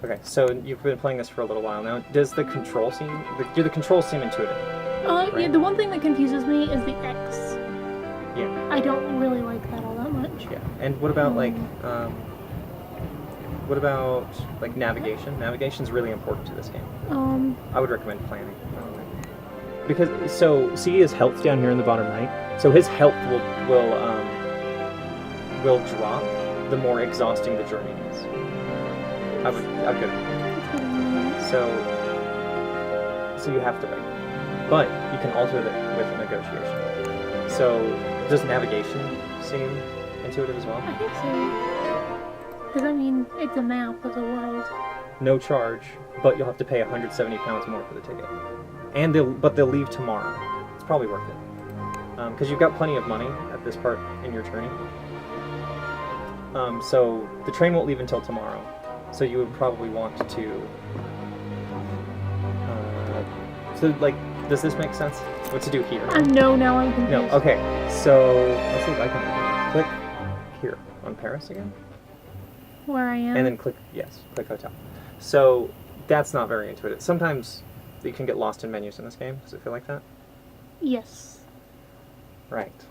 Okay, so you've been playing this for a little while now. Does the control do the controls seem intuitive? Yeah, Right. the one thing that confuses me is the X. Yeah. I don't really like that all that much. Yeah. And what about navigation? Navigation's really important to this game. I would recommend planning. Because see his health down here in the bottom right. So his health will drop the more exhausting the journey is. I would go. So you have to wait, but you can alter it with negotiation. So does navigation seem intuitive as well? I think so. Because I mean, it's a map of the world. No charge, but you'll have to pay 170 pounds more for the ticket. And they'll leave tomorrow. It's probably worth it. Because you've got plenty of money at this part in your journey. So the train won't leave until tomorrow. So you would probably want to... does this make sense? What to do here? No, now I'm confused. No, okay. So, let's see if I can click here on Paris again. Where I am? And then click hotel. So, that's not very intuitive. Sometimes you can get lost in menus in this game. Does it feel like that? Yes. Right.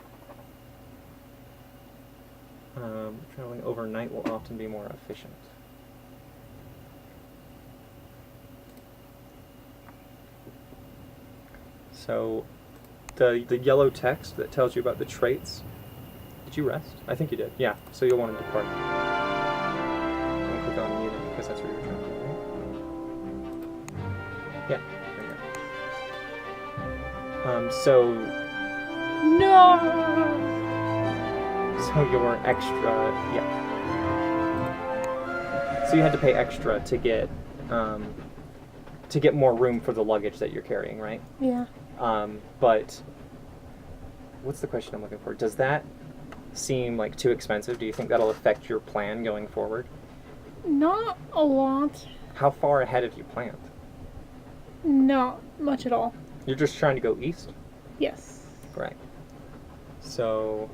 Traveling overnight will often be more efficient. So, the yellow text that tells you about the traits. Did you rest? I think you did. Yeah. So you'll want to depart. And click on Munich because that's where you're trying to go, right? Yeah. There you go. No. So your extra, yeah. So you had to pay extra to get more room for the luggage that you're carrying, right? Yeah. But what's the question I'm looking for? Does that seem like too expensive? Do you think that'll affect your plan going forward? Not a lot. How far ahead have you planned? Not much at all. You're just trying to go east? Yes. Right. So,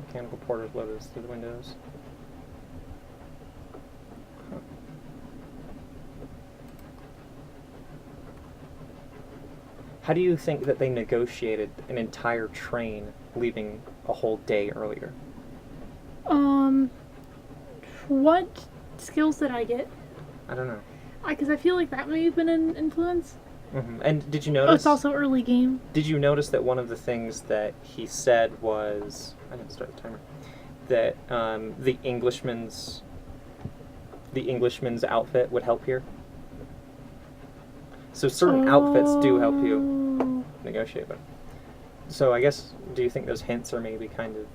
mechanical porters blow those through the windows. Huh. How do you think that they negotiated an entire train leaving a whole day earlier? What skills did I get? I don't know. Because I feel like that may have been an influence. Mm-hmm. And did you notice? Oh, it's also early game. Did you notice that one of the things that he said was, I didn't start the timer, that the Englishman's outfit would help here? So certain outfits do help you negotiate, but so I guess, do you think those hints are maybe kind of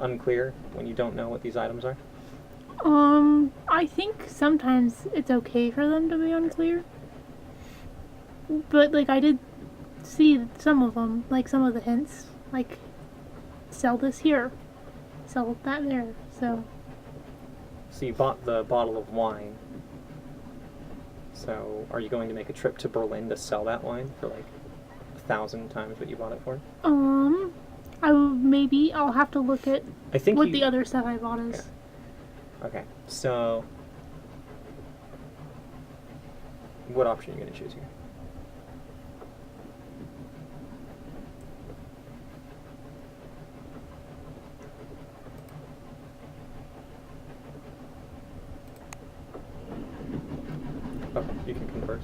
unclear when you don't know what these items are? I think sometimes it's okay for them to be unclear. But, I did see some of them, some of the hints. Sell this here. Sell that there, so... So you bought the bottle of wine. So, are you going to make a trip to Berlin to sell that wine for, 1,000 times what you bought it for? I'll have to look at what the other stuff I bought is. Yeah. Okay, so... what option are you going to choose here? Oh, you can converse.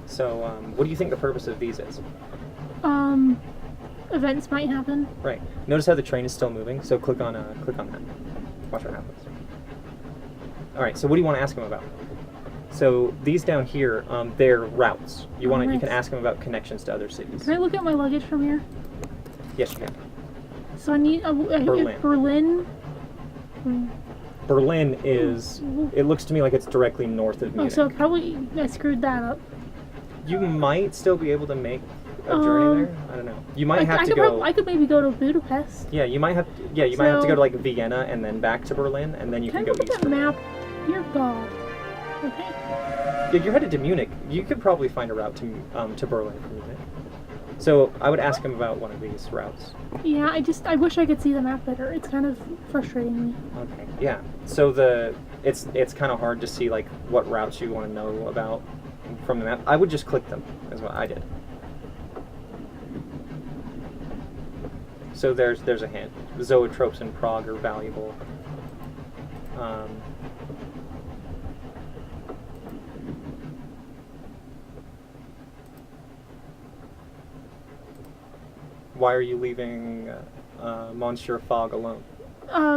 So, what do you think the purpose of these is? Events might happen. Right. Notice how the train is still moving, so click on that. Watch what happens. Alright, so what do you want to ask him about? So, these down here, they're routes. You can ask him about connections to other cities. Can I look at my luggage from here? Yes, you can. So I need Berlin. Berlin is, it looks to me like it's directly north of Munich. Oh, so probably I screwed that up. You might still be able to make a journey there. I don't know. You might have to go. I could maybe go to Budapest. Yeah, you might have. Yeah, you might have to go to Vienna and then back to Berlin, and then you can go east. Can I look at that map? Dear God. Okay. Yeah, you're headed to Munich. You could probably find a route to Berlin from Munich. So I would ask him about one of these routes. Yeah, I wish I could see the map better. It's kind of frustrating me. Okay. Yeah. So it's kind of hard to see like what routes you want to know about from the map. I would just click them, is what I did. So there's a hint. Zoetropes in Prague are valuable. Why are you leaving Monsieur Fogg alone?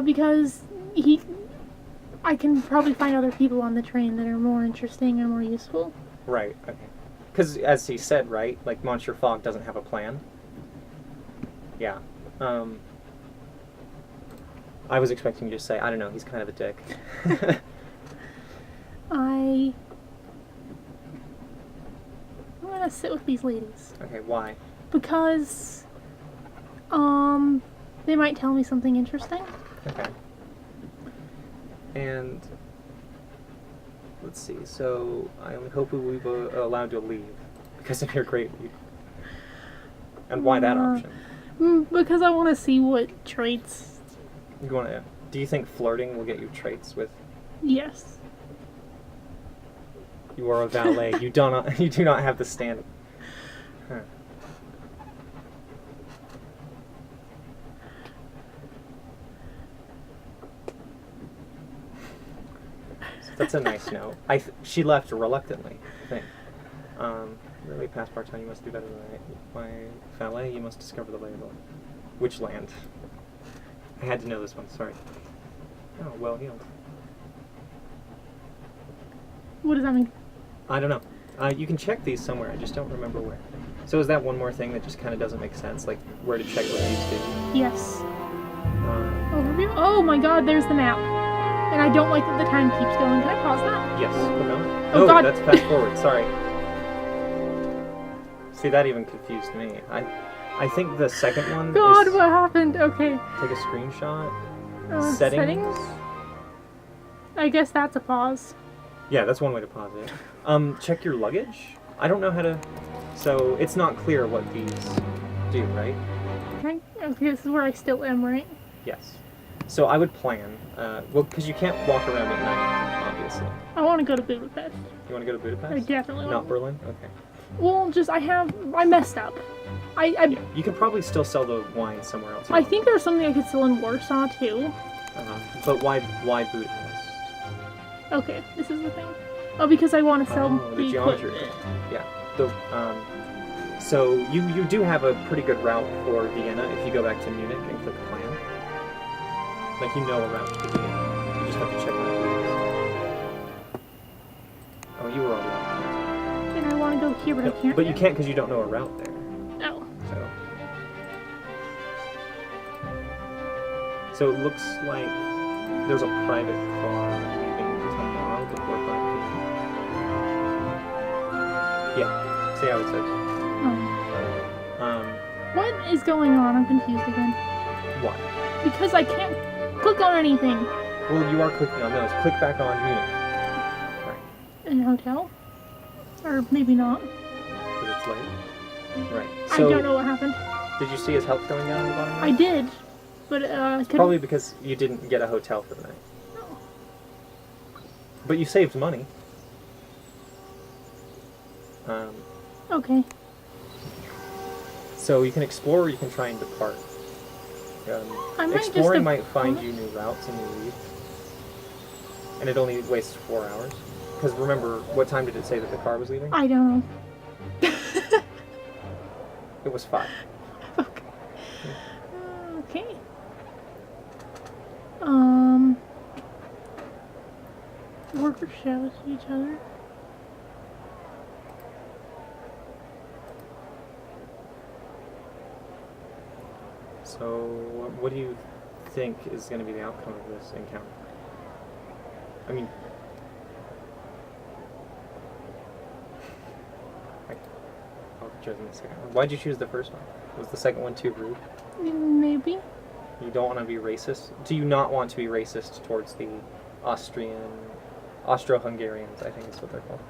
Because I can probably find other people on the train that are more interesting and more useful. Right, okay. Because, as he said, right, like, Monsieur Fogg doesn't have a plan. Yeah. I was expecting you to say, I don't know, he's kind of a dick. I'm gonna sit with these ladies. Okay, why? Because, they might tell me something interesting. Okay. And let's see. So I hope we were allowed to leave because of your great lead. And why that option? Because I want to see what traits. You want to? Do you think flirting will get you traits with? Yes. You are a valet. You do not have the standing. Huh. That's a nice note. She left reluctantly, I think. Really, passport time, you must do better than my valet. You must discover the lay of the land. Which land? I had to know this one, sorry. Oh, well healed. What does that mean? I don't know. You can check these somewhere, I just don't remember where. So is that one more thing that just kind of doesn't make sense? Like, where to check what these do? Yes. Overview? Oh my god, there's the map. And I don't like that the time keeps going. Can I pause that? Yes, click on it. Oh, God. That's fast forward, sorry. See, that even confused me. I think the second one God, is... what happened? Okay. Take a screenshot. Settings? I guess that's a pause. Yeah, that's one way to pause it. Check your luggage? I don't know how to... So, it's not clear what these do, right? Okay, this is where I still am, right? Yes. So I would plan, well, because you can't walk around at night, obviously. I want to go to Budapest. You want to go to Budapest? I definitely want Not to. Berlin? Okay. Well, I messed up. Yeah, you could probably still sell the wine somewhere else. I think there's something I could sell in Warsaw, too. But why Budapest? Okay, this is the thing. Oh, because I want to sell the geometry. equipment. Yeah. So you do have a pretty good route for Vienna if you go back to Munich and click plan. Like, you know a route to Vienna. You just have to check on it. Oh, you were already on. And I want to go here, but I can't. But you can't because you don't know a route there. Oh. So it looks like there's a private car leaving tomorrow before 5 p.m. Yeah. See how it says. What is going on? I'm confused again. Why? Because I can't click on anything. Well, you are clicking on those. Click back on Munich. Right. In a hotel? Or maybe not. Because it's late. Right. I So, don't know what happened. did you see his health going down at the bottom? I did, but It's probably because you didn't get a hotel for the night. No. But you saved money. Okay. So you can explore or you can try and depart. I might Exploring just might find you new routes and new leads. And it only wastes 4 hours. Because remember, what time did it say that the car was leaving? I don't know. It was 5. Okay. Okay. Workers shout at each other. So, what do you think is going to be the outcome of this encounter? I mean... I'll judge in a second. Why'd you choose the first one? Was the second one too rude? Maybe. You don't want to be racist? Do you not want to be racist towards the Austro-Hungarians, I think is what they're called.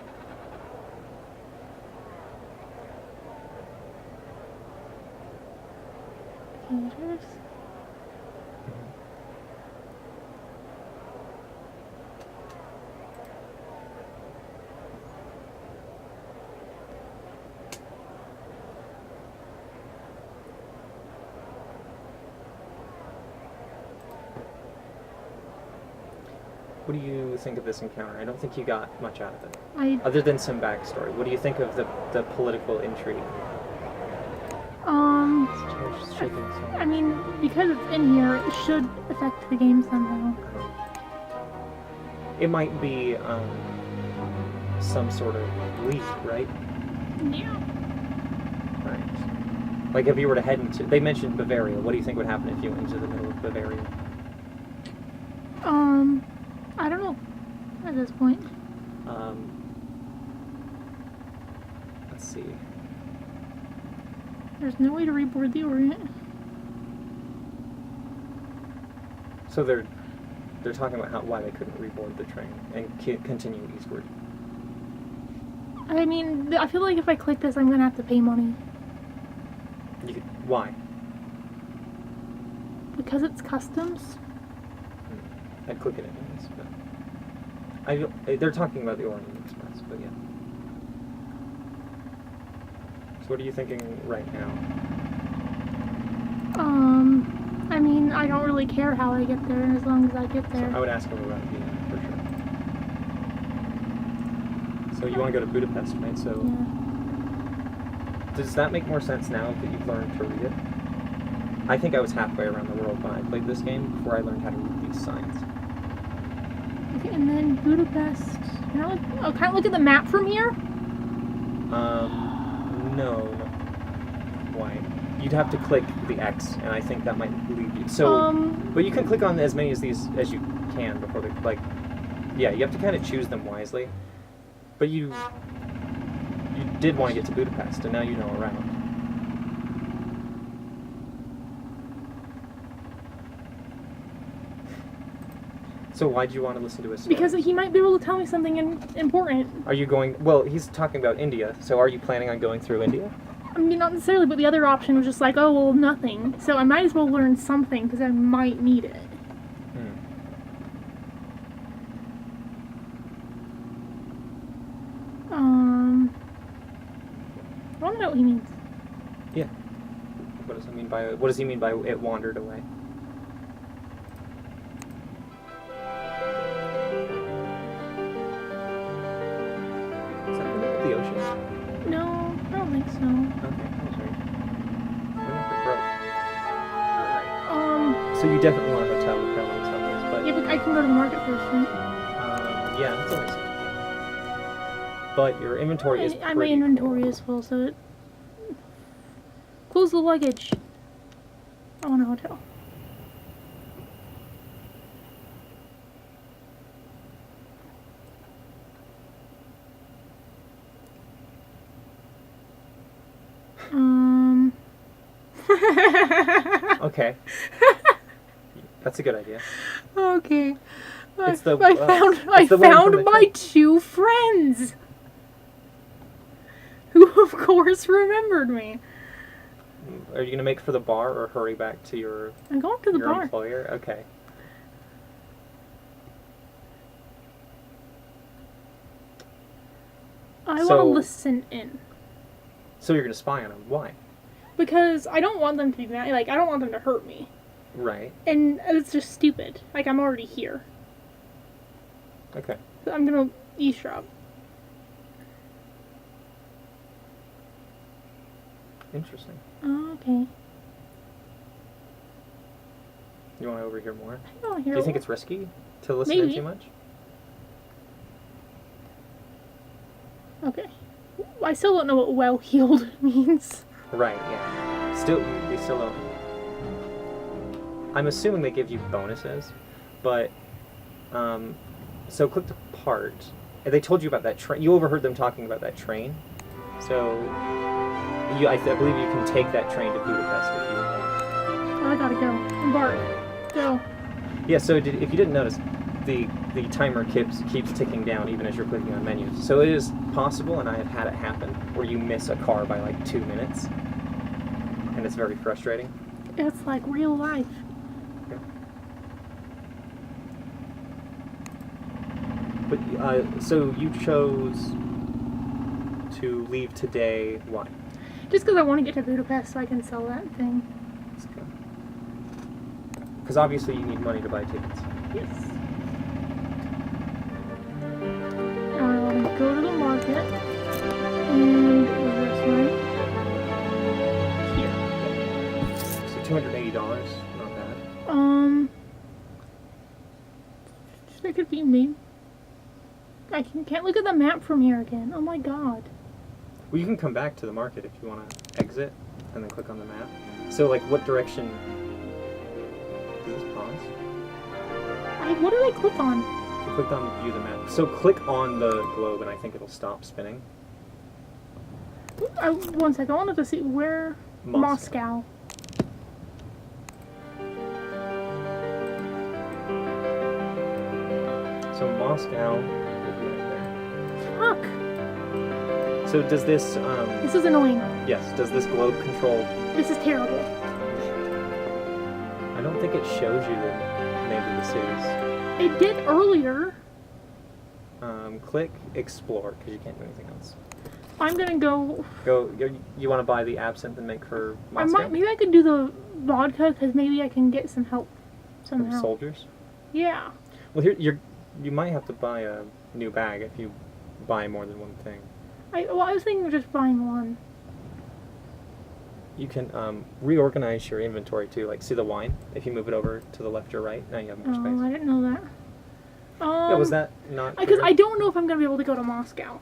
What do you think of this encounter? I don't think you got much out of it. I Other than some backstory. What do you think of the political intrigue? I mean, because it's in here, it should affect the game somehow. It might be some sort of leak, right? Yeah. Right. Like if you were to head into... They mentioned Bavaria. What do you think would happen if you went into the middle of Bavaria? I don't know at this point. Let's see. There's no way to reboard the Orient. So they're talking about why they couldn't reboard the train and continue eastward. I mean, I feel like if I click this, I'm gonna have to pay money. Why? Because it's customs. I'd click it anyways, but they're talking about the Orient Express, but yeah. So what are you thinking right now? I mean, I don't really care how I get there as long as I get there. So I would ask him about Vienna for sure. So you want to go to Budapest, right? So Yeah. does that make more sense now that you've learned to read it? I think I was halfway around the world when I played this game before I learned how to read these signs. Okay, and then Budapest. Can I look at the map from here? No. Why? You'd have to click the X, and I think that might leave you. So, but you can click on as many of these as you can before they, like, yeah, you have to kind of choose them wisely. But you did want to get to Budapest, and now you know around. So why'd you want to listen to his story? Because he might be able to tell me something important. Are you going... Well, he's talking about India, so are you planning on going through India? I mean, not necessarily, but the other option was just like, oh, well, nothing. So I might as well learn something, because I might need it. I want to know what he means. Yeah. What does he mean by... What does he mean by it wandered away? Is that the middle of the ocean? No, I don't think so. Okay, I was right. What if it broke? So you definitely want a hotel with traveling subways, but... Yeah, but I can go to the market first, right? Yeah, that's always... But your inventory is pretty My inventory is full, so it... Close the luggage. I want a hotel. Okay. That's a good idea. Okay. It's the, I found my two friends! Who, of course, remembered me. Are you going to make for the bar or hurry back to your... I'm going to the bar. Employer? Okay. I want to listen in. So you're going to spy on them. Why? Because I don't want them to be mad. Like, I don't want them to hurt me. Right. And it's just stupid. Like, I'm already here. Okay. So I'm going to eavesdrop. Interesting. Oh, okay. You want to overhear more? I don't hear. Do you think it's risky to listen in too much? Okay. I still don't know what well-heeled means. Right, yeah. They still don't. I'm assuming they give you bonuses, but, so click the part. They told you about that train. You overheard them talking about that train. So, I believe you can take that train to Budapest if you want. Oh, I gotta go. Embark. Go. Yeah, so if you didn't notice, the timer keeps ticking down even as you're clicking on menus. So it is possible, and I have had it happen, where you miss a car by like 2 minutes. And it's very frustrating. It's like real life. Okay. But, so you chose to leave today, why? Just because I want to get to Budapest so I can sell that thing. Let's go. Because obviously you need money to buy tickets. Yes. market. And this one. Here. So $280, not bad. There could be maybe. Can't look at the map from here again. Oh my god. Well, you can come back to the market if you want to exit, and then click on the map. So, like, what direction? Does this pause? What did I click on? You clicked on view the map. So click on the globe, and I think it'll stop spinning. 1 second. I wanted to see where. Moscow. So Moscow will be right there. Fuck. So does this, This is annoying. yes, does this globe control? This is terrible. I don't think it shows you the names of the cities. It did earlier. Click explore, because you can't do anything else. I'm gonna go. You want to buy the absinthe and make for I Moscow? maybe I could do the vodka because maybe I can get some help From somehow. soldiers? Yeah. Well, here, you might have to buy a new bag if you buy more than one thing. I was thinking of just buying one. You can reorganize your inventory too. Like, see the wine? If you move it over to the left or right, now you have more Oh, space. I didn't know that. Yeah, was that not Because clear? I don't know if I'm gonna be able to go to Moscow.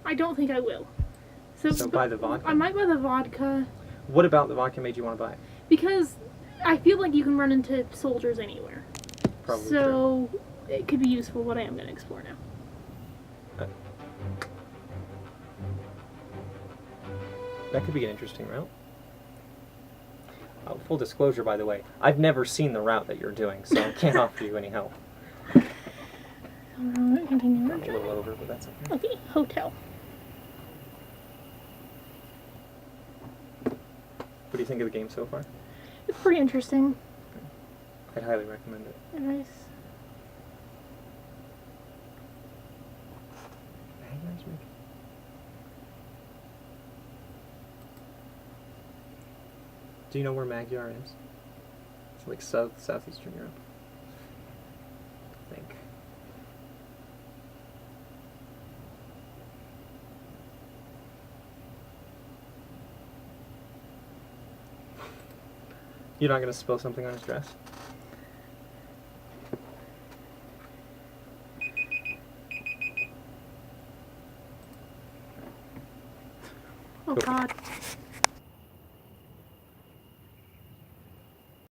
I don't think I will. So buy the vodka? I might buy the vodka What about the vodka made you want to buy it? because I feel like you can run into soldiers anywhere. Probably So it could be useful. What I am gonna explore now. That could be an interesting route. Oh, full disclosure, by the way, I've never seen the route that you're doing, so I can't offer you any help. Continue. I'm a little over, but that's okay. Okay, hotel. What do you think of the game so far? It's pretty interesting. I'd highly recommend it. Nice. Do you know where Magyar is? It's like southeastern Europe. I think. You're not gonna spill something on his dress? Oh god.